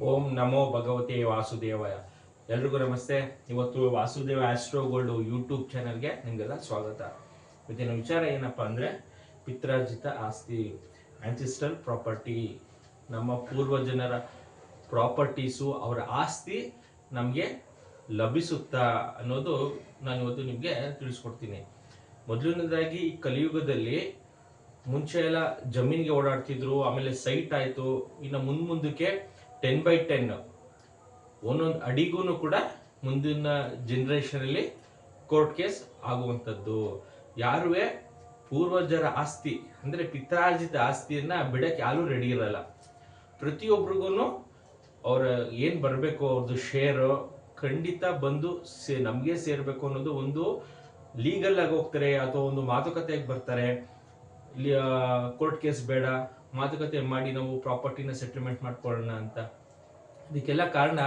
ಓಂ ನಮೋ ಭಗವತೆ ವಾಸುದೇವಾಯ. ಎಲ್ರಿಗೂ ನಮಸ್ತೆ. ಇವತ್ತು ವಾಸುದೇವ ಆಸ್ಟ್ರೋ ಗೋಲ್ಡ್ ಯೂಟ್ಯೂಬ್ ಚಾನಲ್ಗೆ ನಿಮಗೆಲ್ಲ ಸ್ವಾಗತ. ಇವತ್ತಿನ ವಿಚಾರ ಏನಪ್ಪ ಅಂದರೆ ಪಿತ್ರಾರ್ಜಿತ ಆಸ್ತಿ, ಆಂಟಿಸ್ಟಲ್ ಪ್ರಾಪರ್ಟಿ. ನಮ್ಮ ಪೂರ್ವಜನರ ಪ್ರಾಪರ್ಟೀಸು, ಅವರ ಆಸ್ತಿ ನಮಗೆ ಲಭಿಸುತ್ತಾ ಅನ್ನೋದು ನಾನು ಇವತ್ತು ನಿಮಗೆ ತಿಳಿಸ್ಕೊಡ್ತೀನಿ. ಮೊದಲನೇದಾಗಿ ಈ ಕಲಿಯುಗದಲ್ಲಿ ಮುಂಚೆ ಎಲ್ಲ ಜಮೀನಿಗೆ ಓಡಾಡ್ತಿದ್ರು, ಆಮೇಲೆ ಸೈಟ್ ಆಯಿತು, ಇನ್ನು ಮುಂದಕ್ಕೆ 10x10 ಒಂದೊಂದು ಅಡಿಗೂ ಕೂಡ ಮುಂದಿನ ಜನರೇಷನಲ್ಲಿ ಕೋರ್ಟ್ ಕೇಸ್ ಆಗುವಂಥದ್ದು. ಯಾರುವೆ ಪೂರ್ವಜರ ಆಸ್ತಿ ಅಂದರೆ ಪಿತ್ರಾರ್ಜಿತ ಆಸ್ತಿಯನ್ನು ಬಿಡಕ್ಕೆ ಯಾರೂ ರೆಡಿ ಇರಲ್ಲ. ಪ್ರತಿಯೊಬ್ಬರಿಗೂ ಅವ್ರ ಏನು ಬರಬೇಕು ಅವ್ರದ್ದು ಶೇರು ಖಂಡಿತ ಬಂದು ನಮಗೆ ಸೇರಬೇಕು ಅನ್ನೋದು ಒಂದು ಲೀಗಲ್ ಆಗಿ ಹೋಗ್ತಾರೆ, ಅಥವಾ ಒಂದು ಮಾತುಕತೆಗೆ ಬರ್ತಾರೆ. ಕೋರ್ಟ್ ಕೇಸ್ ಬೇಡ, ಮಾತುಕತೆ ಮಾಡಿ ನಾವು ಪ್ರಾಪರ್ಟಿನ ಸೆಟಲ್ಮೆಂಟ್ ಮಾಡ್ಕೊಳ್ಳೋಣ ಅಂತ. ಇದಕ್ಕೆಲ್ಲ ಕಾರಣ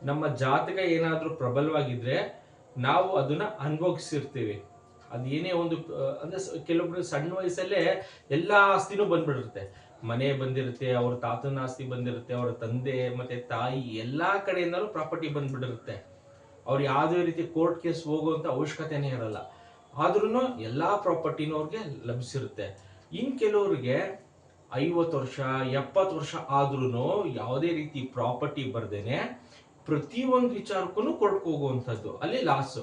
ನಮ್ಮ ಜಾತಕ ಏನಾದರೂ ಪ್ರಬಲವಾಗಿದ್ರೆ ನಾವು ಅದನ್ನ ಅನುಭವಿಸಿರ್ತೀವಿ. ಅದೇನೇ ಒಂದು ಅಂದ್ರೆ ಕೆಲವೊಬ್ರು ಸಣ್ಣ ವಯಸ್ಸಲ್ಲೇ ಎಲ್ಲ ಆಸ್ತಿನೂ ಬಂದ್ಬಿಡಿರುತ್ತೆ. ಮನೆ ಬಂದಿರುತ್ತೆ, ಅವ್ರ ತಾತನ ಆಸ್ತಿ ಬಂದಿರುತ್ತೆ, ಅವರ ತಂದೆ ಮತ್ತೆ ತಾಯಿ ಎಲ್ಲಾ ಕಡೆಯಿಂದಲೂ ಪ್ರಾಪರ್ಟಿ ಬಂದ್ಬಿಟ್ಟಿರುತ್ತೆ. ಅವ್ರು ಯಾವುದೇ ರೀತಿ ಕೋರ್ಟ್ ಕೇಸ್ ಹೋಗುವಂತ ಅವಶ್ಯಕತೆನೇ ಇರಲ್ಲ. ಆದ್ರೂ ಎಲ್ಲಾ ಪ್ರಾಪರ್ಟಿನೂ ಅವ್ರಿಗೆ ಲಭಿಸಿರುತ್ತೆ. ಇನ್ ಕೆಲವ್ರಿಗೆ 50 ವರ್ಷ 70 ವರ್ಷ ಆದ್ರೂ ಯಾವುದೇ ರೀತಿ ಪ್ರಾಪರ್ಟಿ ಬರ್ದೇನೆ ಪ್ರತಿಯೊಂದು ವಿಚಾರಕ್ಕೂ ಕೋರ್ಟ್ಗೆ ಹೋಗುವಂಥದ್ದು, ಅಲ್ಲಿ ಲಾಸ್.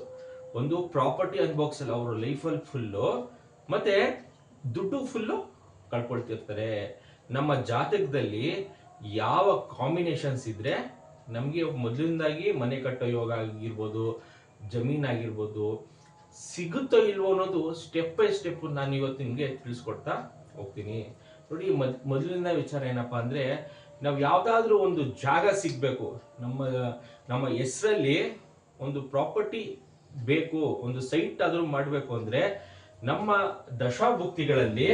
ಒಂದು ಪ್ರಾಪರ್ಟಿ ಅನ್ಬಾಕ್ಸಲ್ಲಿ ಅವರು ಲೈಫಲ್ಲಿ ಫುಲ್ಲು, ಮತ್ತೆ ದುಡ್ಡು ಫುಲ್ಲು ಕಳ್ಕೊಳ್ತಿರ್ತಾರೆ. ನಮ್ಮ ಜಾತಕದಲ್ಲಿ ಯಾವ ಕಾಂಬಿನೇಷನ್ಸ್ ಇದ್ರೆ ನಮಗೆ ಮೊದಲಿಂದಾಗಿ ಮನೆ ಕಟ್ಟೋ ಯೋಗ ಆಗಿರ್ಬೋದು, ಜಮೀನಾಗಿರ್ಬೋದು, ಸಿಗುತ್ತೋ ಇಲ್ವೋ ಅನ್ನೋದು ಸ್ಟೆಪ್ ಬೈ ಸ್ಟೆಪ್ ನಾನು ಇವತ್ತು ನಿಮಗೆ ತಿಳಿಸ್ಕೊಡ್ತಾ ಹೋಗ್ತೀನಿ. ನೋಡಿ, ಮೊದಲಿನ ವಿಚಾರ ಏನಪ್ಪಾ ಅಂದ್ರೆ, ನಾವು ಯಾವ್ದಾದ್ರೂ ಒಂದು ಜಾಗ ಸಿಗ್ಬೇಕು, ನಮ್ಮ ಹೆಸರಲ್ಲಿ ಒಂದು ಪ್ರಾಪರ್ಟಿ ಬೇಕು, ಒಂದು ಸೈಟ್ ಆದ್ರೂ ಮಾಡಬೇಕು ಅಂದ್ರೆ ನಮ್ಮ ದಶಾಭುಕ್ತಿಗಳಲ್ಲಿ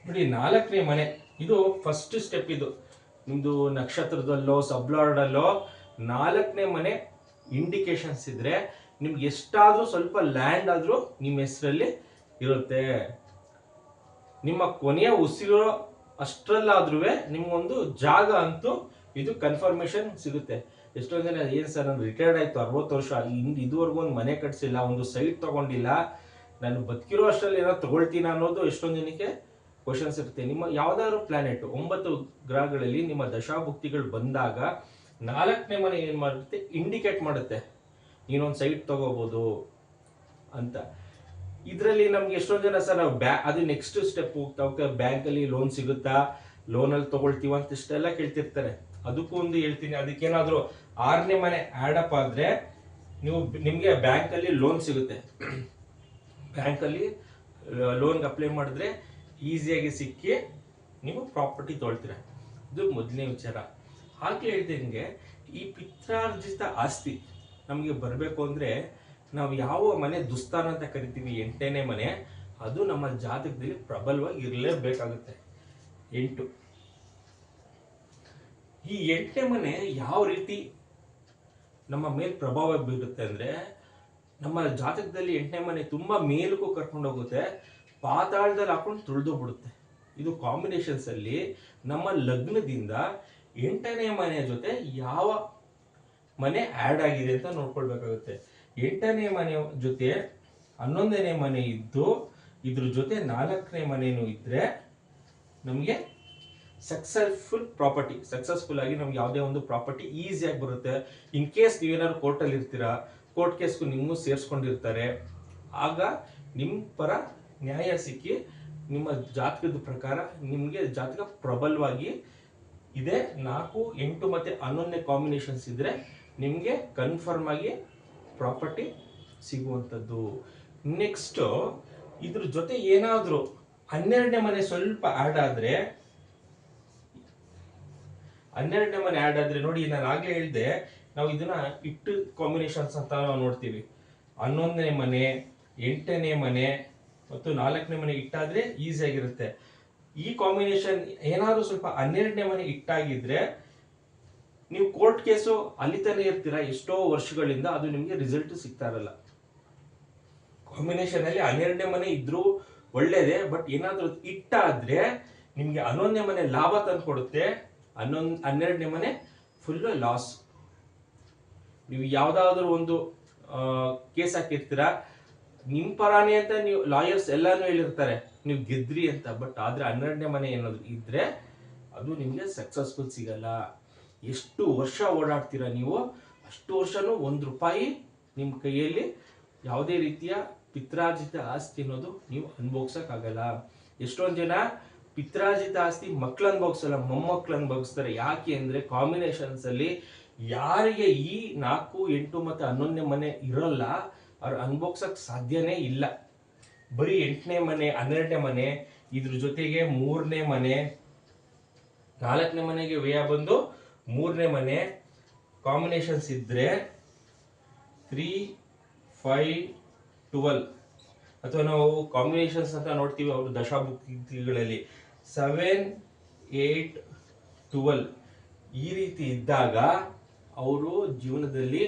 ನೋಡಿ 4ನೇ ಮನೆ ಇದು ಫಸ್ಟ್ ಸ್ಟೆಪ್. ಇದು ನಿಮ್ದು ನಕ್ಷತ್ರದಲ್ಲೋ ಸಬ್ಲಾರ್ಡಲ್ಲೋ 4ನೇ ಮನೆ ಇಂಡಿಕೇಶನ್ಸ್ ಇದ್ರೆ ನಿಮ್ಗೆ ಎಷ್ಟಾದ್ರೂ ಸ್ವಲ್ಪ ಲ್ಯಾಂಡ್ ಆದ್ರೂ ನಿಮ್ಮ ಹೆಸರಲ್ಲಿ ಇರುತ್ತೆ. ನಿಮ್ಮ ಕೊನೆಯ ಉಸಿರೋ ಅಷ್ಟರಲ್ಲಾದ್ರೂ ನಿಮ್ಗೊಂದು ಜಾಗ ಅಂತೂ ಇದು ಕನ್ಫರ್ಮೇಶನ್ ಸಿಗುತ್ತೆ. ಎಷ್ಟೊಂದು ಜನ ಏನ್ ಸರ್ ನಾನು ರಿಟೈರ್ಡ್ ಆಯ್ತು 60 ವರ್ಷ, ಇದುವರೆಗೂ ಒಂದು ಮನೆ ಕಟ್ಸಿಲ್ಲ, ಒಂದು ಸೈಟ್ ತಗೊಂಡಿಲ್ಲ, ನಾನು ಬದುಕಿರೋ ಅಷ್ಟರಲ್ಲಿ ಏನೋ ತಗೊಳ್ತೀನ ಅನ್ನೋದು ಎಷ್ಟೊಂದು ಜನಕ್ಕೆ ಕ್ವಶನ್ಸ್ ಇರುತ್ತೆ. ನಿಮ್ಮ ಯಾವ್ದಾದ್ರು ಪ್ಲಾನೆಟ್ 9 ಗ್ರಹಗಳಲ್ಲಿ ನಿಮ್ಮ ದಶಾಭುಕ್ತಿಗಳು ಬಂದಾಗ 4ನೇ ಮನೆ ಏನ್ ಮಾಡುತ್ತೆ, ಇಂಡಿಕೇಟ್ ಮಾಡುತ್ತೆ ನೀನೊಂದು ಸೈಟ್ ತಗೋಬಹುದು ಅಂತ. ಇದರಲ್ಲಿ ನಮ್ಗೆ ಎಷ್ಟೊಂದು ಜನ ಸರ್ ನಾವು ಅದು ನೆಕ್ಸ್ಟ್ ಸ್ಟೆಪ್ ಹೋಗ್ತಾ ಹೋಗ್ತಾ ಬ್ಯಾಂಕ್ ಅಲ್ಲಿ ಲೋನ್ ಸಿಗುತ್ತಾ, ಲೋನ್ ಅಲ್ಲಿ ತಗೊಳ್ತೀವ ಅಂತ ಇಷ್ಟೆಲ್ಲ ಕೇಳ್ತಿರ್ತಾರೆ. ಅದಕ್ಕೂ ಒಂದು ಹೇಳ್ತೀನಿ, ಅದಕ್ಕೇನಾದ್ರೂ 6ನೇ ಮನೆ ಆಡ್ ಅಪ್ ಆದ್ರೆ ನಿಮ್ಗೆ ಬ್ಯಾಂಕ್ ಅಲ್ಲಿ ಲೋನ್ ಸಿಗುತ್ತೆ. ಬ್ಯಾಂಕ್ ಅಲ್ಲಿ ಲೋನ್ಗೆ ಅಪ್ಲೈ ಮಾಡಿದ್ರೆ ಈಸಿಯಾಗಿ ಸಿಕ್ಕಿ ನೀವು ಪ್ರಾಪರ್ಟಿ ತೊಳ್ತೀರ. ಇದು ಮೊದಲನೇ ವಿಚಾರ. ಹಾಗೆ ಹೇಳ್ದಂಗೆ ಈ ಪಿತ್ರಾರ್ಜಿತ ಆಸ್ತಿ ನಮಗೆ ಬರಬೇಕು ಅಂದ್ರೆ ನಾವು ಯಾವ ಮನೆ ದುಸ್ಥಾನ ಅಂತ ಕರಿತೀವಿ, 8ನೇ ಮನೆ, ಅದು ನಮ್ಮ ಜಾತಕದಲ್ಲಿ ಪ್ರಬಲವಾಗಿ ಇರಲೇಬೇಕಾಗುತ್ತೆ. 8 ಈ 8ನೇ ಮನೆ ಯಾವ ರೀತಿ ನಮ್ಮ ಮೇಲ್ ಪ್ರಭಾವ ಬೀರುತ್ತೆ ಅಂದ್ರೆ, ನಮ್ಮ ಜಾತಕದಲ್ಲಿ 8ನೇ ಮನೆ ತುಂಬಾ ಮೇಲಕ್ಕೂ ಕರ್ಕೊಂಡು ಹೋಗುತ್ತೆ, ಪಾತಾಳದಲ್ಲಿ ಹಾಕೊಂಡು ತುಳಿದೋಗ್ಬಿಡುತ್ತೆ. ಇದು ಕಾಂಬಿನೇಷನ್ಸ್ ಅಲ್ಲಿ ನಮ್ಮ ಲಗ್ನದಿಂದ 8ನೇ ಮನೆಯ ಜೊತೆ ಯಾವ ಮನೆ ಆಡ್ ಆಗಿದೆ ಅಂತ ನೋಡ್ಕೊಳ್ಬೇಕಾಗುತ್ತೆ. 8ನೇ ಮನೆ ಜೊತೆ 11ನೇ ಮನೆ ಇದ್ದು ಇದ್ರ ಜೊತೆ 4ನೇ ಮನೆನೂ ಇದ್ರೆ ನಮಗೆ ಸಕ್ಸಸ್ಫುಲ್ ಆಗಿ ನಮ್ಗೆ ಯಾವುದೇ ಒಂದು ಪ್ರಾಪರ್ಟಿ ಈಸಿಯಾಗಿ ಬರುತ್ತೆ. ಇನ್ ಕೇಸ್ ನೀವೇನಾದ್ರು ಕೋರ್ಟಲ್ಲಿ ಇರ್ತೀರಾ, ಕೋರ್ಟ್ ಕೇಸ್ಗೂ ನಿಮ್ಮನ್ನು ಸೇರಿಸ್ಕೊಂಡಿರ್ತಾರೆ, ಆಗ ನಿಮ್ಮ ಪರ ನ್ಯಾಯ ಸಿಕ್ಕಿ ನಿಮ್ಮ ಜಾತಕದ ಪ್ರಕಾರ ನಿಮಗೆ ಜಾತಕ ಪ್ರಬಲವಾಗಿ ಇದೆ. 4, 8 ಮತ್ತೆ 11ನೇ ಕಾಂಬಿನೇಷನ್ಸ್ ಇದ್ರೆ ನಿಮಗೆ ಕನ್ಫರ್ಮ್ ಆಗಿ ಪ್ರಾಪರ್ಟಿ ಸಿಗುವಂಥದ್ದು. ನೆಕ್ಸ್ಟ್ ಇದ್ರ ಜೊತೆ ಏನಾದರೂ 12ನೇ ಮನೆ ಸ್ವಲ್ಪ ಆಡ್ ಆದ್ರೆ, 12ನೇ ಮನೆ ಆಡ್ ಆದ್ರೆ ನೋಡಿ, ನಾನು ಆಗ್ಲೇ ಹೇಳಿದೆ ನಾವು ಇದನ್ನ ಇಟ್ಟು ಕಾಂಬಿನೇಷನ್ಸ್ ಅಂತ ನಾವು ನೋಡ್ತೀವಿ. 11ನೇ ಮನೆ, 8ನೇ ಮನೆ ಮತ್ತು 4ನೇ ಮನೆ ಇಟ್ಟಾದ್ರೆ ಈಸಿ ಆಗಿರುತ್ತೆ. ಈ ಕಾಂಬಿನೇಷನ್ ಏನಾದ್ರು ಸ್ವಲ್ಪ 12ನೇ ಮನೆ ಇಟ್ಟಾಗಿದ್ರೆ ನೀವು ಕೋರ್ಟ್ ಕೇಸು ಅಲ್ಲಿ ತಾನೇ ಇರ್ತೀರಾ ಎಷ್ಟೋ ವರ್ಷಗಳಿಂದ, ಅದು ನಿಮ್ಗೆ ರಿಸಲ್ಟ್ ಸಿಗ್ತಾ ಇರಲ್ಲ. ಕಾಂಬಿನೇಷನ್ ಅಲ್ಲಿ 12ನೇ ಮನೆ ಇದ್ರೂ ಒಳ್ಳೇದೇ, ಬಟ್ ಏನಾದ್ರೂ ಇಟ್ಟಾದ್ರೆ ನಿಮ್ಗೆ 11ನೇ ಮನೆ ಲಾಭ ತಂದು ಕೊಡುತ್ತೆ, 12ನೇ ಮನೆ ಫುಲ್ ಲಾಸ್. ನೀವು ಯಾವ್ದಾದ್ರು ಒಂದು ಕೇಸ್ ಹಾಕಿರ್ತೀರಾ, ನಿಮ್ ಪರಾನೇ ಅಂತ ನೀವು ಲಾಯರ್ಸ್ ಎಲ್ಲಾನು ಹೇಳಿರ್ತಾರೆ ನೀವು ಗೆದ್ರಿ ಅಂತ, ಬಟ್ ಆದ್ರೆ 12ನೇ ಮನೆ ಏನಾದ್ರು ಇದ್ರೆ ಅದು ನಿಮ್ಗೆ ಸಕ್ಸಸ್ಫುಲ್ ಸಿಗಲ್ಲ. ಎಷ್ಟು ವರ್ಷ ಓಡಾಡ್ತೀರಾ ನೀವು, ಅಷ್ಟು ವರ್ಷನೂ 1 ರೂಪಾಯಿ ನಿಮ್ ಕೈಯಲ್ಲಿ ಯಾವುದೇ ರೀತಿಯ ಪಿತ್ರಾರ್ಜಿತ ಆಸ್ತಿ ಅನ್ನೋದು ನೀವು ಅನುಭವಿಸಕ್ಕಾಗಲ್ಲ. ಎಷ್ಟೊಂದು ಜನ ಪಿತ್ರಾರ್ಜಿತ ಆಸ್ತಿ ಮಕ್ಳು ಅನುಭವಿಸಲ್ಲ, ಮೊಮ್ಮಕ್ಳು ಅನುಭವಿಸ್ತಾರೆ. ಯಾಕೆ ಅಂದ್ರೆ ಕಾಂಬಿನೇಷನ್ಸ್ ಅಲ್ಲಿ ಯಾರಿಗೆ ಈ 4, 8 ಮತ್ತೆ 11ನೇ ಮನೆ ಇರಲ್ಲ ಅವ್ರು ಅನುಭವಿಸಕ್ ಸಾಧ್ಯನೇ ಇಲ್ಲ. ಬರೀ 8ನೇ ಮನೆ 12ನೇ ಮನೆ ಇದ್ರ ಜೊತೆಗೆ 3ನೇ ಮನೆ 4ನೇ ಮನೆಗೆ ವ್ಯಯ ಬಂದು 3ನೇ ಮನೆ ಕಾಂಬಿನೇಷನ್ಸ್ ಇದ್ರೆ 3, 5, 12 ಅಥವಾ ನಾವು ಕಾಂಬಿನೇಷನ್ಸ್ ಅಂತ ನೋಡ್ತೀವಿ ಅವರು ದಶಾಭುಕ್ತಿಗಳಲ್ಲಿ 7, 8, 12 ಈ ರೀತಿ ಇದ್ದಾಗ ಅವರು ಜೀವನದಲ್ಲಿ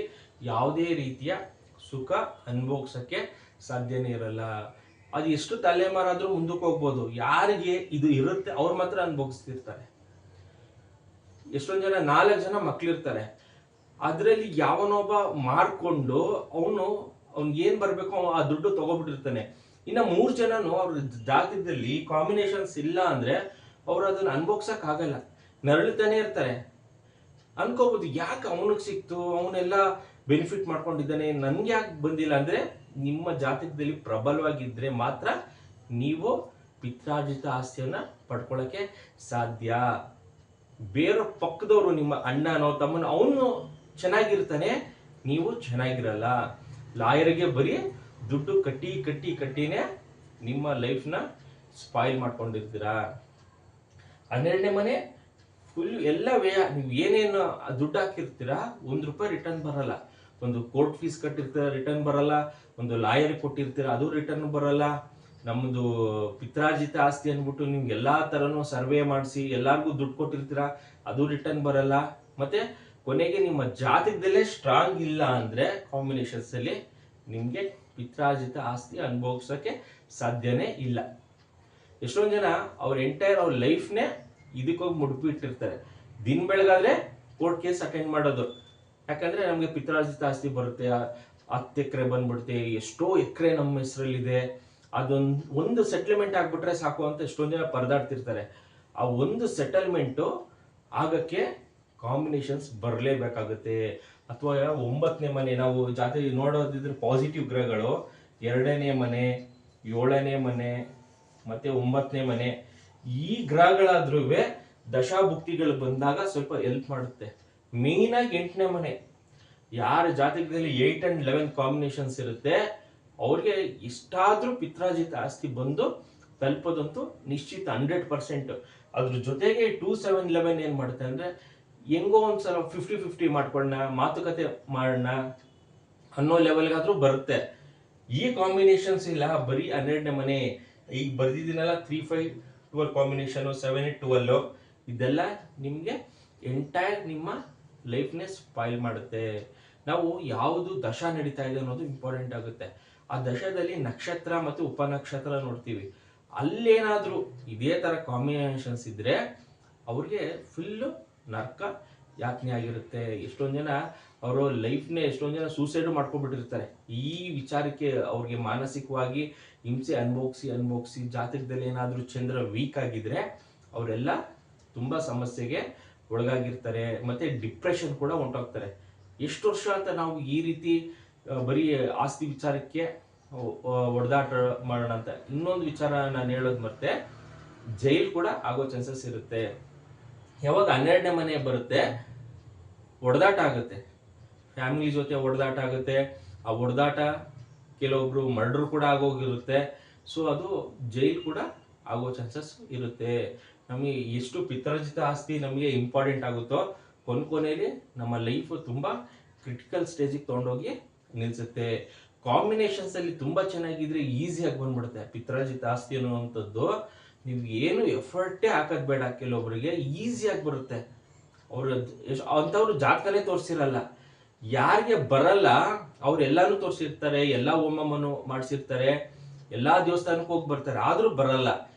ಯಾವುದೇ ರೀತಿಯ ಸುಖ ಅನುಭವಿಸಕ್ಕೆ ಸಾಧ್ಯನೇ ಇರಲ್ಲ. ಅದು ಎಷ್ಟು ತಲೆಮಾರಾದ್ರೂ ಮುಂದಕ್ಕೆ ಹೋಗ್ಬೋದು, ಯಾರಿಗೆ ಇದು ಇರುತ್ತೆ ಅವ್ರು ಮಾತ್ರ ಅನುಭವಿಸ್ತಿರ್ತಾರೆ. ಎಷ್ಟೊಂದು ಜನ 4 ಜನ ಮಕ್ಳಿರ್ತಾರೆ, ಅದ್ರಲ್ಲಿ ಯಾವನೊಬ್ಬ ಮಾರ್ಕೊಂಡು ಅವ್ನಿಗೆ ಏನ್ ಬರ್ಬೇಕು ಆ ದುಡ್ಡು ತಗೋಬಿಟ್ಟಿರ್ತಾನೆ. ಇನ್ನ 3 ಜನನು ಅವ್ರ ಜಾತಕದಲ್ಲಿ ಕಾಂಬಿನೇಷನ್ಸ್ ಇಲ್ಲ ಅಂದ್ರೆ ಅವ್ರು ಅದನ್ನ ಅನುಭವಿಸಕ್ ಆಗಲ್ಲ, ನರಳುತ್ತಾನೆ ಇರ್ತಾರೆ. ಅನ್ಕೋಬಹುದು ಯಾಕೆ ಅವನಿಗೆ ಸಿಕ್ತು, ಅವನೆಲ್ಲ ಬೆನಿಫಿಟ್ ಮಾಡ್ಕೊಂಡಿದ್ದಾನೆ, ನನ್ಗೆ ಯಾಕೆ ಬಂದಿಲ್ಲ ಅಂದ್ರೆ ನಿಮ್ಮ ಜಾತಕದಲ್ಲಿ ಪ್ರಬಲವಾಗಿದ್ರೆ ಮಾತ್ರ ನೀವು ಪಿತ್ರಾರ್ಜಿತ ಆಸ್ತಿಯನ್ನ ಪಡ್ಕೊಳ್ಳಕ್ಕೆ ಸಾಧ್ಯ. ಬೇರೆ ಪಕ್ಕದವರು ನಿಮ್ಮ ಅಣ್ಣನೋ ತಮ್ಮನೋ ಅವನು ಚೆನ್ನಾಗಿರ್ತಾನೆ, ನೀವು ಚೆನ್ನಾಗಿರಲ್ಲ. ಲಾಯರ್ಗೆ ಬರೀ ದುಡ್ಡು ಕಟ್ಟಿನೇ ನಿಮ್ಮ ಲೈಫ್ನ ಸ್ಪಾಯಿಲ್ ಮಾಡ್ಕೊಂಡಿರ್ತೀರಾ. 12ನೇ ಮನೆ ಫುಲ್ ಎಲ್ಲ ವ್ಯಯ, ನೀವು ಏನೇನು ದುಡ್ಡು ಹಾಕಿರ್ತೀರಾ 1 ರೂಪಾಯಿ ರಿಟರ್ನ್ ಬರಲ್ಲ. ಒಂದು ಕೋರ್ಟ್ ಫೀಸ್ ಕಟ್ಟಿರ್ತೀರ ರಿಟರ್ನ್ ಬರಲ್ಲ, ಒಂದು ಲಾಯರ್ ಕೊಟ್ಟಿರ್ತೀರ ಅದು ರಿಟರ್ನ್ ಬರಲ್ಲ. ನಮ್ದು ಪಿತ್ರಾರ್ಜಿತ ಆಸ್ತಿ ಅಂದ್ಬಿಟ್ಟು ನಿಮ್ಗೆ ಎಲ್ಲಾ ತರನು ಸರ್ವೆ ಮಾಡಿಸಿ ಎಲ್ಲಾರ್ಗು ದುಡ್ಡು ಕೊಟ್ಟಿರ್ತೀರ ಅದು ರಿಟರ್ನ್ ಬರಲ್ಲ. ಮತ್ತೆ ಕೊನೆಗೆ ನಿಮ್ಮ ಜಾತಕದಲ್ಲೇ ಸ್ಟ್ರಾಂಗ್ ಇಲ್ಲ ಅಂದ್ರೆ ಕಾಂಬಿನೇಷನ್ಸ್ ಅಲ್ಲಿ ನಿಮ್ಗೆ ಪಿತ್ರಾರ್ಜಿತ ಆಸ್ತಿ ಅನುಭವಿಸಕ್ಕೆ ಸಾಧ್ಯನೇ ಇಲ್ಲ. ಎಷ್ಟೊಂದು ಜನ ಅವ್ರ ಎಂಟೈರ್ ಅವ್ರ ಲೈಫ್ನೇ ಇದಕ್ಕೋಗಿ ಮುಡುಪಿಟ್ಟಿರ್ತಾರೆ. ದಿನ ಬೆಳಗಾದ್ರೆ ಕೋರ್ಟ್ ಕೇಸ್ ಅಟೆಂಡ್ ಮಾಡೋದು, ಯಾಕಂದ್ರೆ ನಮ್ಗೆ ಪಿತ್ರಾರ್ಜಿತ ಆಸ್ತಿ ಬರುತ್ತೆ, 10 ಎಕರೆ ಬಂದ್ಬಿಡುತ್ತೆ, ಎಷ್ಟೋ ಎಕರೆ ನಮ್ಮ ಹೆಸರಲ್ಲಿದೆ, ಒಂದು ಸೆಟಲ್ಮೆಂಟ್ ಆಗ್ಬಿಟ್ರೆ ಸಾಕು ಅಂತ ಎಷ್ಟೊಂದು ಜನ ಪರದಾಡ್ತಿರ್ತಾರೆ. ಆ ಒಂದು ಸೆಟಲ್ಮೆಂಟ್ ಆಗಕ್ಕೆ ಕಾಂಬಿನೇಷನ್ಸ್ ಬರಲೇಬೇಕಾಗುತ್ತೆ. ಅಥವಾ 9ನೇ ಮನೆ ನಾವು ಜಾತಿ ನೋಡೋದಿದ್ರೆ ಪಾಸಿಟಿವ್ ಗ್ರಹಗಳು 2ನೇ ಮನೆ 7ನೇ ಮನೆ ಮತ್ತೆ 9ನೇ ಮನೆ ಈ ಗ್ರಹಗಳಾದ್ರೂ ದಶಾಭುಕ್ತಿಗಳು ಬಂದಾಗ ಸ್ವಲ್ಪ ಹೆಲ್ಪ್ ಮಾಡುತ್ತೆ. ಮೇನ್ ಆಗಿ 8ನೇ ಮನೆ ಯಾರ ಜಾತಕದಲ್ಲಿ 8 and 11 ಕಾಂಬಿನೇಷನ್ಸ್ ಇರುತ್ತೆ ಅವ್ರಿಗೆ ಇಷ್ಟಾದ್ರೂ ಪಿತ್ರಾರ್ಜಿತ ಆಸ್ತಿ ಬಂದು ತಲುಪೋದಂತೂ ನಿಶ್ಚಿತ 100%. ಅದ್ರ ಜೊತೆಗೆ 2, 7, 11 ಏನ್ ಮಾಡುತ್ತೆ ಅಂದ್ರೆ ಹೆಂಗೋ ಒಂದ್ಸಲ 50-50 ಮಾಡ್ಕೊಳ್ಳೋಣ, ಮಾತುಕತೆ ಮಾಡೋಣ ಅನ್ನೋ ಲೆವೆಲ್ಗಾದ್ರೂ ಬರುತ್ತೆ. ಈ ಕಾಂಬಿನೇಷನ್ಸ್ ಇಲ್ಲ, ಬರೀ 12ನೇ ಮನೆ ಈಗ ಬರ್ದಿದ್ದೀನಲ್ಲ 3, 5, 12 ಕಾಂಬಿನೇಷನ್ 7, 8, 12 ಇದೆಲ್ಲ ನಿಮ್ಗೆ ಎಂಟೈರ್ ನಿಮ್ಮ ಲೈಫ್ನೇ ಸ್ಪಾಯಿಲ್ ಮಾಡುತ್ತೆ. ನಾವು ಯಾವುದು ದಶಾ ನಡೀತಾ ಇದೆ ಅನ್ನೋದು ಇಂಪಾರ್ಟೆಂಟ್ ಆಗುತ್ತೆ. ಆ ದಶದಲ್ಲಿ ನಕ್ಷತ್ರ ಮತ್ತು ಉಪನಕ್ಷತ್ರ ನೋಡ್ತೀವಿ, ಅಲ್ಲೇನಾದ್ರೂ ಇದೇ ತರ ಕಾಂಬಿನೇಷನ್ಸ್ ಇದ್ರೆ ಅವ್ರಿಗೆ ಫುಲ್ ನರ್ಕ ಯಾತನೆ ಆಗಿರುತ್ತೆ. ಎಷ್ಟೊಂದು ಜನ ಅವರ ಲೈಫ್ನೇ ಎಷ್ಟೊಂದು ಜನ ಸೂಸೈಡ್ ಮಾಡ್ಕೊಂಡ್ಬಿಟ್ಟಿರ್ತಾರೆ. ಈ ವಿಚಾರಕ್ಕೆ ಅವ್ರಿಗೆ ಮಾನಸಿಕವಾಗಿ ಹಿಂಸೆ ಅನುಭವಿಸಿ ಜಾತಕದಲ್ಲಿ ಏನಾದ್ರೂ ಚಂದ್ರ ವೀಕ್ ಆಗಿದ್ರೆ ಅವರೆಲ್ಲ ತುಂಬಾ ಸಮಸ್ಯೆಗೆ ಒಳಗಾಗಿರ್ತಾರೆ, ಮತ್ತೆ ಡಿಪ್ರೆಷನ್ ಕೂಡ ಹೊಂಟೋಗ್ತಾರೆ. ಎಷ್ಟು ವರ್ಷ ಅಂತ ನಾವು ಈ ರೀತಿ ಬರೀ ಆಸ್ತಿ ವಿಚಾರಕ್ಕೆ ಹೊಡೆದಾಟ ಮಾಡೋಣ ಅಂತ. ಇನ್ನೊಂದು ವಿಚಾರ ನಾನು ಹೇಳೋದು ಮತ್ತೆ ಜೈಲ್ ಕೂಡ ಆಗೋ ಚಾನ್ಸಸ್ ಇರುತ್ತೆ. ಯಾವಾಗ 12ನೇ ಮನೆ ಬರುತ್ತೆ ಹೊಡೆದಾಟ ಆಗುತ್ತೆ, ಫ್ಯಾಮಿಲಿ ಜೊತೆ ಹೊಡೆದಾಟ ಆಗುತ್ತೆ. ಆ ಹೊಡೆದಾಟ ಕೆಲವೊಬ್ರು ಮರ್ಡರ್ ಕೂಡ ಆಗೋಗಿರುತ್ತೆ. ಸೊ ಅದು ಜೈಲ್ ಕೂಡ ಆಗೋ ಚಾನ್ಸಸ್ ಇರುತ್ತೆ. ನಮಗೆ ಎಷ್ಟು ಪಿತ್ರಾರ್ಜಿತ ಆಸ್ತಿ ನಮಗೆ ಇಂಪಾರ್ಟೆಂಟ್ ಆಗುತ್ತೋ ಕೊನೆಯಲ್ಲಿ ನಮ್ಮ ಲೈಫ್ ತುಂಬಾ ಕ್ರಿಟಿಕಲ್ ಸ್ಟೇಜಿಗೆ ತೊಗೊಂಡೋಗಿ ನಿಲ್ಸುತ್ತೆ. ಕಾಂಬಿನೇಷನ್ಸ್ ಅಲ್ಲಿ ತುಂಬಾ ಚೆನ್ನಾಗಿದ್ರೆ ಈಸಿಯಾಗಿ ಬಂದ್ಬಿಡುತ್ತೆ. ಪಿತ್ರಾರ್ಜಿತ ಆಸ್ತಿ ಅನ್ನುವಂಥದ್ದು ನೀವು ಏನು ಎಫರ್ಟೇ ಹಾಕೋದ್ ಬೇಡ, ಕೆಲವೊಬ್ಬರಿಗೆ ಈಸಿಯಾಗಿ ಬರುತ್ತೆ. ಅಂತವ್ರು ಜಾತಕನೇ ತೋರಿಸಿರಲ್ಲ. ಯಾರಿಗೆ ಬರಲ್ಲ ಅವ್ರೆಲ್ಲಾನು ತೋರಿಸಿರ್ತಾರೆ, ಎಲ್ಲಾ ಹೋಮವನ್ನು ಮಾಡಿಸಿರ್ತಾರೆ, ಎಲ್ಲಾ ದೇವಸ್ಥಾನಕ್ಕೆ ಹೋಗಿ ಬರ್ತಾರೆ, ಆದ್ರೂ ಬರಲ್ಲ.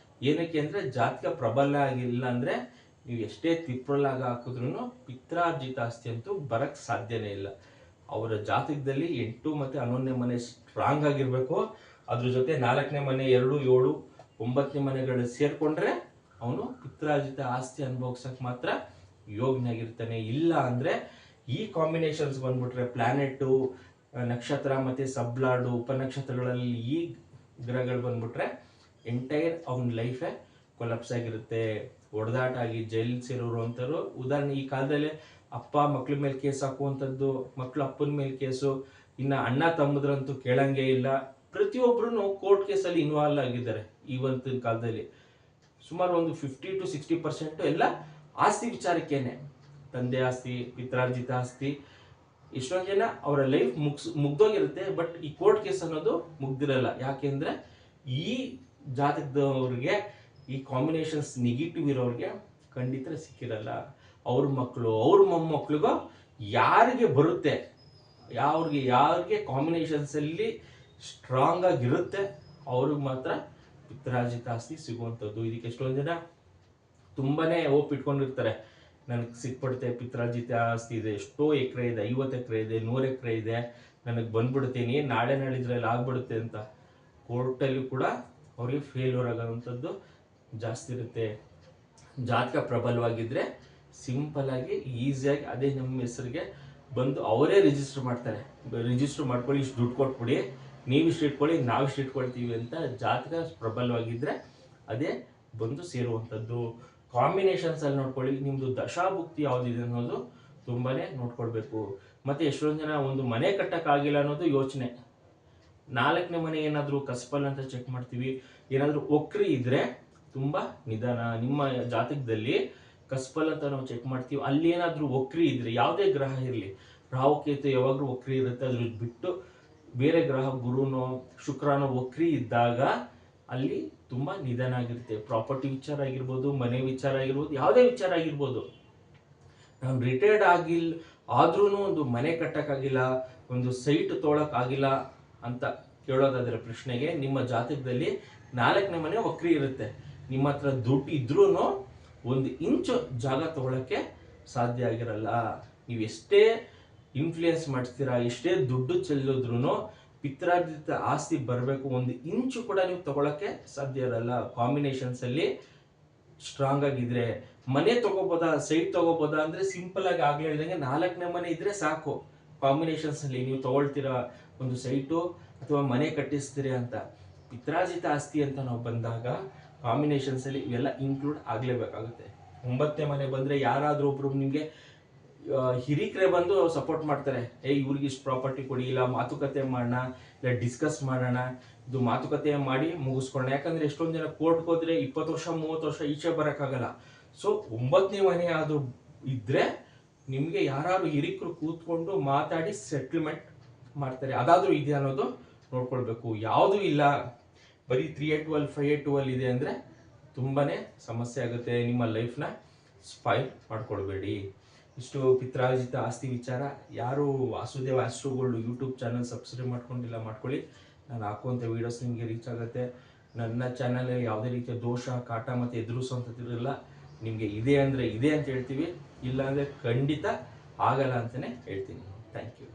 ಏನಕ್ಕೆ ಅಂದರೆ ಜಾತಕ ಪ್ರಬಲ ಆಗಿಲ್ಲ ಅಂದರೆ ನೀವು ಎಷ್ಟೇ ತಿಪ್ಪಲಾಗ ಹಾಕಿದ್ರು ಪಿತ್ರಾರ್ಜಿತ ಆಸ್ತಿ ಅಂತೂ ಬರಕ್ಕೆ ಸಾಧ್ಯನೇ ಇಲ್ಲ. ಅವರ ಜಾತಕದಲ್ಲಿ 8 ಮತ್ತು 11ನೇ ಮನೆ ಸ್ಟ್ರಾಂಗ್ ಆಗಿರಬೇಕು. ಅದ್ರ ಜೊತೆ 4ನೇ ಮನೆ 2, 7, 9ನೇ ಮನೆಗಳು ಸೇರ್ಕೊಂಡ್ರೆ ಅವನು ಪಿತ್ರಾರ್ಜಿತ ಆಸ್ತಿ ಅನುಭವಿಸಕ್ಕೆ ಮಾತ್ರ ಯೋಗ್ಯನಾಗಿರ್ತಾನೆ. ಇಲ್ಲ ಅಂದರೆ ಈ ಕಾಂಬಿನೇಷನ್ಸ್ ಬಂದ್ಬಿಟ್ರೆ ಪ್ಲಾನೆಟು, ನಕ್ಷತ್ರ ಮತ್ತು ಸಬ್ಲಾಡು ಉಪನಕ್ಷತ್ರಗಳಲ್ಲಿ ಈ ಗ್ರಹಗಳು ಬಂದ್ಬಿಟ್ರೆ ಎಂಟೈರ್ ಅವನ ಲೈಫೇ ಕೊಲಾಪ್ಸ್ ಆಗಿರುತ್ತೆ. ಒಡೆದಾಟ ಆಗಿ ಜೈಲ್ ಸೇರೋರು ಅಂತಾರು ಉದಾಹರಣೆ. ಈ ಕಾಲದಲ್ಲಿ ಅಪ್ಪ ಮಕ್ಳ ಮೇಲೆ ಕೇಸ್ ಹಾಕುವಂಥದ್ದು, ಮಕ್ಳು ಅಪ್ಪನ ಮೇಲೆ ಕೇಸು, ಇನ್ನು ಅಣ್ಣ ತಮ್ಮದ್ರಂತೂ ಕೇಳಂಗೆ ಇಲ್ಲ. ಪ್ರತಿಯೊಬ್ಬರು ಕೋರ್ಟ್ ಕೇಸಲ್ಲಿ ಇನ್ವಾಲ್ವ್ ಆಗಿದ್ದಾರೆ ಇವತ್ತಿನ ಕಾಲದಲ್ಲಿ. ಸುಮಾರು ಒಂದು 50 to 60% ಎಲ್ಲ ಆಸ್ತಿ ವಿಚಾರಕ್ಕೇನೆ. ತಂದೆ ಆಸ್ತಿ, ಪಿತ್ರಾರ್ಜಿತ ಆಸ್ತಿ. ಎಷ್ಟೊಂದು ಜನ ಅವರ ಲೈಫ್ ಮುಗ್ದೋಗಿರುತ್ತೆ, ಬಟ್ ಈ ಕೋರ್ಟ್ ಕೇಸ್ ಅನ್ನೋದು ಮುಗ್ದಿರಲ್ಲ. ಯಾಕೆಂದ್ರೆ ಈ ಜಾತಕದವ್ರಿಗೆ ಈ ಕಾಂಬಿನೇಷನ್ಸ್ ನೆಗೆಟಿವ್ ಇರೋರಿಗೆ ಖಂಡಿತ ಸಿಕ್ಕಿರಲ್ಲ. ಅವ್ರ ಮಕ್ಕಳು, ಅವ್ರ ಮೊಮ್ಮಕ್ಳಿಗೋ ಯಾರಿಗೆ ಬರುತ್ತೆ, ಯಾರಿಗೆ ಕಾಂಬಿನೇಷನ್ಸ್ ಅಲ್ಲಿ ಸ್ಟ್ರಾಂಗ್ ಆಗಿರುತ್ತೆ ಅವ್ರಿಗೆ ಮಾತ್ರ ಪಿತ್ರಾರ್ಜಿತ ಆಸ್ತಿ ಸಿಗುವಂಥದ್ದು. ಇದಕ್ಕೆ ಎಷ್ಟೊಂದು ಜನ ತುಂಬಾನೇ ಹೋಪ್ ಇಟ್ಕೊಂಡಿರ್ತಾರೆ, ನನಗೆ ಸಿಕ್ಬಿಡುತ್ತೆ ಪಿತ್ರಾರ್ಜಿತ ಆಸ್ತಿ ಇದೆ, ಎಷ್ಟೋ ಎಕರೆ ಇದೆ, 50 ಎಕರೆ ಇದೆ, 100 ಎಕರೆ ಇದೆ, ನನಗೆ ಬಂದ್ಬಿಡ್ತೀನಿ, ನಾಳೆ ನಾಳಿದ್ರಲ್ಲಿ ಆಗ್ಬಿಡುತ್ತೆ ಅಂತ. ಕೋರ್ಟಲ್ಲಿ ಕೂಡ ಅವ್ರಿಗೆ ಫೇಲ್ಯೂರ್ ಆಗೋವಂಥದ್ದು ಜಾಸ್ತಿ ಇರುತ್ತೆ. ಜಾತಕ ಪ್ರಬಲವಾಗಿದ್ದರೆ ಸಿಂಪಲ್ ಆಗಿ ಈಸಿಯಾಗಿ ಅದೇ ನಮ್ಮ ಹೆಸರಿಗೆ ಬಂದು ಅವರೇ ರಿಜಿಸ್ಟರ್ ಮಾಡ್ತಾರೆ. ರಿಜಿಸ್ಟರ್ ಮಾಡ್ಕೊಳ್ಳಿ, ಇಷ್ಟು ದುಡ್ಡು ಕೊಟ್ಬಿಡಿ, ನೀವು ಇಷ್ಟು ಇಟ್ಕೊಳ್ಳಿ, ನಾವು ಇಷ್ಟು ಇಟ್ಕೊಳ್ತೀವಿ ಅಂತ. ಜಾತಕ ಪ್ರಬಲವಾಗಿದ್ದರೆ ಅದೇ ಬಂದು ಸೇರುವಂಥದ್ದು. ಕಾಂಬಿನೇಷನ್ಸ್ ಅಲ್ಲಿ ನೋಡ್ಕೊಳ್ಳಿ, ನಿಮ್ಮದು ದಶಾಭುಕ್ತಿ ಯಾವುದಿದೆ ಅನ್ನೋದು ತುಂಬಾನೇ ನೋಡ್ಕೊಳ್ಬೇಕು. ಮತ್ತು ಎಷ್ಟೊಂದು ಜನ ಒಂದು ಮನೆ ಕಟ್ಟಕ್ಕಾಗಿಲ್ಲ ಅನ್ನೋದು ಯೋಚನೆ. 4ನೇ ಮನೆ ಏನಾದರೂ ಕಸ್ಪಲ್ ಅಂತ ಚೆಕ್ ಮಾಡ್ತೀವಿ. ಏನಾದರೂ ವಕ್ರಿ ಇದ್ರೆ ತುಂಬ ನಿಧಾನ. ನಿಮ್ಮ ಜಾತಕದಲ್ಲಿ ಕಸ್ಪಲ್ ಅಂತ ನಾವು ಚೆಕ್ ಮಾಡ್ತೀವಿ, ಅಲ್ಲಿ ಏನಾದರೂ ವಕ್ರಿ ಇದ್ರೆ, ಯಾವುದೇ ಗ್ರಹ ಇರಲಿ, ರಾಹುಕೇತು ಯಾವಾಗಲೂ ವಕ್ರಿ ಇರುತ್ತೆ, ಅದ್ರ ಬಿಟ್ಟು ಬೇರೆ ಗ್ರಹ ಗುರುನೋ ಶುಕ್ರನೋ ವಕ್ರಿ ಇದ್ದಾಗ ಅಲ್ಲಿ ತುಂಬ ನಿಧಾನ ಆಗಿರುತ್ತೆ. ಪ್ರಾಪರ್ಟಿ ವಿಚಾರ ಆಗಿರ್ಬೋದು, ಮನೆ ವಿಚಾರ ಆಗಿರ್ಬೋದು, ಯಾವುದೇ ವಿಚಾರ ಆಗಿರ್ಬೋದು. ನಾನು ರಿಟೈರ್ಡ್ ಆದ್ರೂ ಒಂದು ಮನೆ ಕಟ್ಟಕ್ಕಾಗಿಲ್ಲ, ಒಂದು ಸೈಟ್ ತೊಗೊಳಕ್ಕಾಗಿಲ್ಲ ಅಂತ ಕೇಳೋದಾದ್ರೆ ಪ್ರಶ್ನೆಗೆ, ನಿಮ್ಮ ಜಾತಕದಲ್ಲಿ 4ನೇ ಮನೆ ವಕ್ರಿ ಇರುತ್ತೆ. ನಿಮ್ಮ ಹತ್ರ ದುಡ್ಡು ಇದ್ರೂ 1 ಇಂಚು ಜಾಗ ತಗೊಳಕ್ಕೆ ಸಾಧ್ಯ ಆಗಿರಲ್ಲ. ನೀವು ಎಷ್ಟೇ ಇನ್ಫ್ಲೂಯೆನ್ಸ್ ಮಾಡ್ತೀರಾ, ಎಷ್ಟೇ ದುಡ್ಡು ಚೆಲ್ಲಿದ್ರೂ ಪಿತ್ರಾರ್ಜಿತ ಆಸ್ತಿ ಬರಬೇಕು, 1 ಇಂಚು ಕೂಡ ನೀವು ತಗೊಳಕ್ಕೆ ಸಾಧ್ಯ ಇರಲ್ಲ. ಕಾಂಬಿನೇಷನ್ಸ್ ಅಲ್ಲಿ ಸ್ಟ್ರಾಂಗ್ ಆಗಿದ್ರೆ ಮನೆ ತಗೋಬೋದಾ, ಸೈಟ್ ತಗೋಬೋದಾ ಅಂದ್ರೆ ಸಿಂಪಲ್ ಆಗಿ ಆಗ್ಲೇ ಹೇಳ್ದಂಗೆ 4ನೇ ಮನೆ ಇದ್ರೆ ಸಾಕು. ಕಾಂಬಿನೇಷನ್ಸ್ ಅಲ್ಲಿ ನೀವು ತಗೊಳ್ತೀರಾ ಒಂದು ಸೈಟು ಅಥವಾ ಮನೆ ಕಟ್ಟಿಸ್ತೀರಿ ಅಂತ. ಪಿತ್ರಾರ್ಜಿತ ಆಸ್ತಿ ಅಂತ ನಾವು ಬಂದಾಗ ಕಾಂಬಿನೇಷನ್ಸ್ ಅಲ್ಲಿ ಇವೆಲ್ಲ ಇನ್ಕ್ಲೂಡ್ ಆಗ್ಲೇಬೇಕಾಗುತ್ತೆ. 9ನೇ ಮನೆ ಬಂದ್ರೆ ಯಾರಾದ್ರೂ ಒಬ್ರು ನಿಮ್ಗೆ ಹಿರಿಕರೆ ಬಂದು ಸಪೋರ್ಟ್ ಮಾಡ್ತಾರೆ, ಇವ್ರಿಗೆ ಇಷ್ಟು ಪ್ರಾಪರ್ಟಿ ಕೊಡಿ, ಇಲ್ಲ ಮಾತುಕತೆ ಮಾಡೋಣ, ಇಲ್ಲ ಡಿಸ್ಕಸ್ ಮಾಡೋಣ, ಇದು ಮಾತುಕತೆ ಮಾಡಿ ಮುಗಿಸ್ಕೊಳ್ಳೋಣ. ಯಾಕಂದ್ರೆ ಎಷ್ಟೊಂದು ಜನ ಕೋರ್ಟ್ಗೆ ಹೋದ್ರೆ 20 ವರ್ಷ 30 ವರ್ಷ ಈಚೆ ಬರೋಕ್ಕಾಗಲ್ಲ. ಸೊ 9ನೇ ಮನೆ ಆದ್ರೂ ಇದ್ರೆ ನಿಮ್ಗೆ ಯಾರು ಹಿರಿಕರು ಕೂತ್ಕೊಂಡು ಮಾತಾಡಿ ಸೆಟ್ಲ್ಮೆಂಟ್ ಮಾಡ್ತಾರೆ. ಅದಾದ್ರೂ ಇದೆ ಅನ್ನೋದು ನೋಡ್ಕೊಳ್ಬೇಕು. ಯಾವುದು ಇಲ್ಲ, ಬರೀ 3A12 5A12 ಇದೆ ಅಂದ್ರೆ ತುಂಬಾನೇ ಸಮಸ್ಯೆ ಆಗುತ್ತೆ. ನಿಮ್ಮ ಲೈಫ್ನ ಸ್ಪಾಯ್ಲ್ ಮಾಡ್ಕೊಳ್ಬೇಡಿ. ಇಷ್ಟು ಪಿತ್ರಾರ್ಜಿತ ಆಸ್ತಿ ವಿಚಾರ. ಯಾರು Vasudeva astro gold YouTube channel subscribe ಮಾಡ್ಕೊಂಡಿಲ್ಲ ಮಾಡ್ಕೊಳ್ಳಿ. ನಾನು ಹಾಕುವಂಥ ವೀಡಿಯೋಸ್ ನಿಮಗೆ ರೀಚ್ ಆಗುತ್ತೆ. ನನ್ನ ಚಾನಲ್ ಯಾವುದೇ ರೀತಿಯ ದೋಷ ಕಾಟ ಮತ್ತು ಎದುರಿಸುವಂಥದ್ದಿರಲ್ಲ. ನಿಮಗೆ ಇದೆ ಅಂದರೆ ಇದೆ ಅಂತ ಹೇಳ್ತೀವಿ, ಇಲ್ಲ ಅಂದರೆ ಖಂಡಿತ ಆಗಲ್ಲ ಅಂತಲೇ ಹೇಳ್ತೀನಿ. Thank you.